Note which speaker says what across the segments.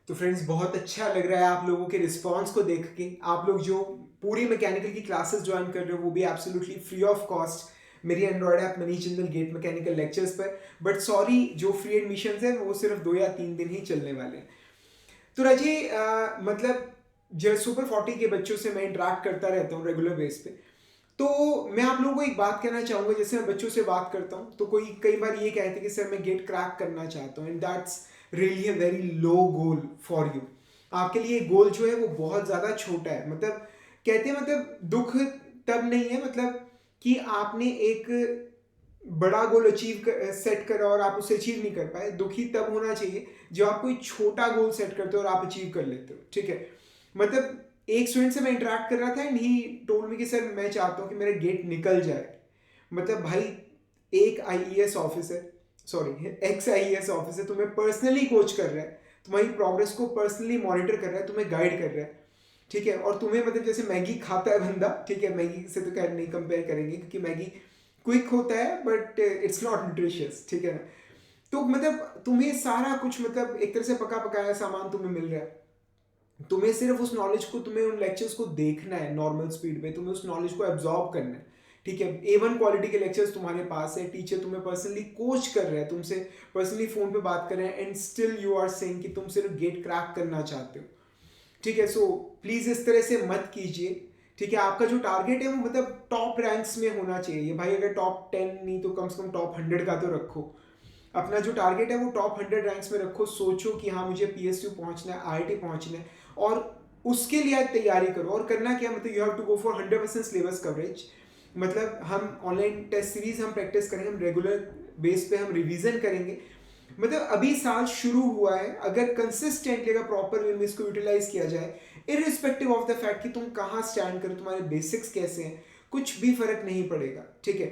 Speaker 1: तो फ्रेंड्स, बहुत अच्छा लग रहा है आप लोगों के रिस्पांस को देख के। आप लोग जो पूरी मैकेनिकल की क्लासेस ज्वाइन कर रहे हो वो भी एब्सोल्युटली फ्री ऑफ कॉस्ट मेरी Android app Manish Jindal GATE mechanical lectures पर। बट सॉरी, जो फ्री एडमिशंस है वो सिर्फ 2 या 3 दिन ही चलने वाले हैं। तो राजी, मतलब जो सुपर 40 के बच्चों से मैं इंटरेक्ट करता रहता हूँ रेगुलर बेस पे, तो मैं आप लोगों को एक बात कहना चाहूँगा। जैसे मैं बच्चों से बात करता हूँ तो कोई कई बार ये कहते हैं कि सर मैं गेट क्रैक करना चाहता हूँ, and that's really a very low goal for you. आपके लिए गोल जो है वो बहुत ज़्यादा छोटा है। मतलब कहते हैं, मतलब दुख तब नहीं है मतलब कि आपने एक बड़ा गोल अचीव सेट करा और आप उसे अचीव नहीं कर पाए। दुखी तब होना चाहिए जब आप कोई छोटा गोल सेट करते हो और आप अचीव कर लेते हो। ठीक है, मतलब एक स्टूडेंट से मैं इंटरेक्ट कर रहा था एंड ही टोल्ड मी कि सर मैं चाहता हूँ कि मेरा गेट निकल जाए। मतलब भाई, एक IES officer, sorry x IES officer तुम्हें पर्सनली कोच कर रहा है, तुम्हारी प्रोग्रेस को पर्सनली मॉनिटर कर रहा है, तुम्हें गाइड कर रहा है। ठीक है, और तुम्हें मतलब जैसे मैगी खाता है बंदा, ठीक है, मैगी से तो खैर नहीं कंपेयर करेंगे क्योंकि मैगी क्विक होता है बट इट्स नॉट न्यूट्रिशियस। ठीक है ना। तो मतलब तुम्हें सारा कुछ, मतलब एक तरह से पका पकाया सामान तुम्हें मिल रहा है। तुम्हें सिर्फ उस नॉलेज को, तुम्हें उन लेक्चर्स को देखना है नॉर्मल स्पीड पे, तुम्हें उस नॉलेज को एब्जॉर्ब करना है। ठीक है, A1 क्वालिटी के लेक्चर्स तुम्हारे पास है, टीचर तुम्हें पर्सनली कोच कर रहे हैं, तुमसे पर्सनली फोन पे बात कर रहे हैं, and still you are saying कि तुम सिर्फ गेट क्रैक करना चाहते हो। ठीक है, सो प्लीज इस तरह से मत कीजिए। ठीक है, आपका जो टारगेट है वो मतलब टॉप रैंक्स में होना चाहिए भाई। अगर टॉप 10 नहीं तो कम से कम टॉप 100 का तो रखो। अपना जो टारगेट है वो टॉप 100 रैंक्स में रखो। सोचो कि हाँ मुझे PSU पहुंचना है, IIT पहुंचना है, और उसके लिए आज तैयारी करो। और करना क्या, मतलब you have to go for 100% syllabus coverage. मतलब हम ऑनलाइन टेस्ट सीरीज हम प्रैक्टिस करेंगे, हम रेगुलर बेस पे हम रिवीजन करेंगे। मतलब अभी साल शुरू हुआ है, अगर कंसिस्टेंटली, अगर प्रॉपर वे में इसको यूटिलाइज किया जाए, इरिस्पेक्टिव ऑफ द फैक्ट कि तुम कहाँ स्टैंड करो, तुम्हारे बेसिक्स कैसे हैं, कुछ भी फर्क नहीं पड़ेगा। ठीक है,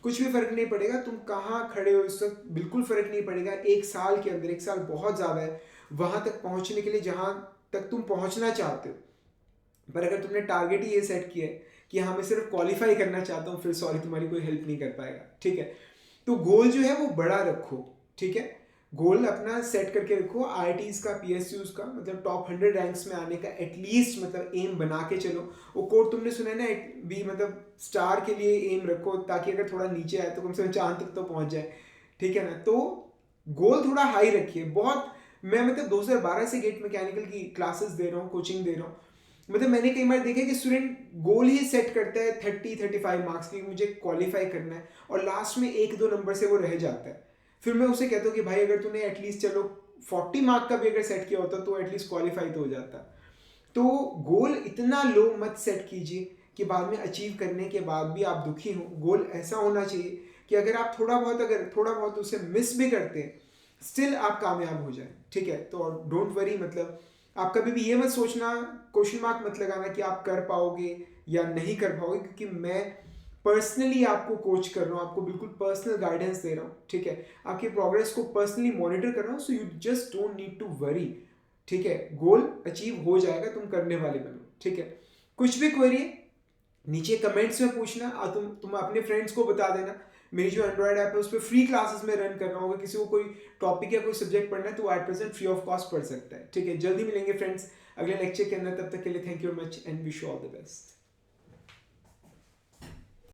Speaker 1: कुछ भी फर्क नहीं पड़ेगा, तुम कहाँ खड़े हो इस वक्त बिल्कुल फर्क नहीं पड़ेगा। एक साल के अंदर, एक साल बहुत ज़्यादा है वहाँ तक पहुँचने के लिए जहाँ तक तुम पहुँचना चाहते हो। पर अगर तुमने टारगेट ही ये सेट किया है कि हाँ मैं सिर्फ क्वालिफाई करना चाहता हूँ, फिर सॉरी तुम्हारी कोई हेल्प नहीं कर पाएगा। ठीक है, तो गोल जो है वो बड़ा रखो। ठीक है, गोल अपना सेट करके रखो। IITs का, PSUs का, मतलब टॉप 100 रैंक्स में आने का एटलीस्ट मतलब एम बना के चलो। वो कोड तुमने सुना है ना, भी मतलब स्टार के लिए एम रखो, ताकि अगर थोड़ा नीचे आए तो कम से कम चांद तक तो पहुंच जाए। ठीक है ना। तो गोल थोड़ा हाई रखिए। बहुत मैं मतलब 2012 से गेट मैकेनिकल की क्लासेस दे रहा हूँ, कोचिंग दे रहा हूँ। मतलब मैंने कई बार देखा कि स्टूडेंट गोल ही सेट करता है 30-35 मार्क्स की, मुझे क्वालिफाई करना है, और लास्ट में 1-2 नंबर से वो रह जाता है। फिर मैं उसे कहता हूँ कि भाई अगर तूने एटलीस्ट चलो 40 मार्क का भी अगर सेट किया होता तो एटलीस्ट क्वालिफाई तो हो जाता। तो गोल इतना लो मत सेट कीजिए कि बाद में अचीव करने के बाद भी आप दुखी हो। गोल ऐसा होना चाहिए कि अगर थोड़ा बहुत उसे मिस भी करते हैं, स्टिल आप कामयाब हो जाए। ठीक है, तो डोंट वरी, मतलब आप कभी भी ये मत सोचना, क्वेश्चन मार्क मत लगाना कि आप कर पाओगे या नहीं कर पाओगे, क्योंकि मैं पर्सनली आपको कोच कर रहा हूँ, आपको बिल्कुल पर्सनल गाइडेंस दे रहा हूँ। ठीक है, आपकी प्रोग्रेस को पर्सनली मॉनिटर कर रहा हूँ, so you just don't need to worry. ठीक है, गोल अचीव हो जाएगा, तुम करने वाले बनो। ठीक है, कुछ भी क्वेरी है नीचे कमेंट्स में पूछना, और तुम अपने फ्रेंड्स को बता देना। मेरी जो एंड्रॉयड ऐप है उस पर फ्री क्लासेस में रन कर रहा हूँ। अगर किसी को कोई टॉपिक या कोई सब्जेक्ट पढ़ना है तो at present free of cost पढ़ सकता है। ठीक है, जल्दी मिलेंगे फ्रेंड्स अगले लेक्चर के अंदर। तब तक के लिए thank you very much and wish you all the best.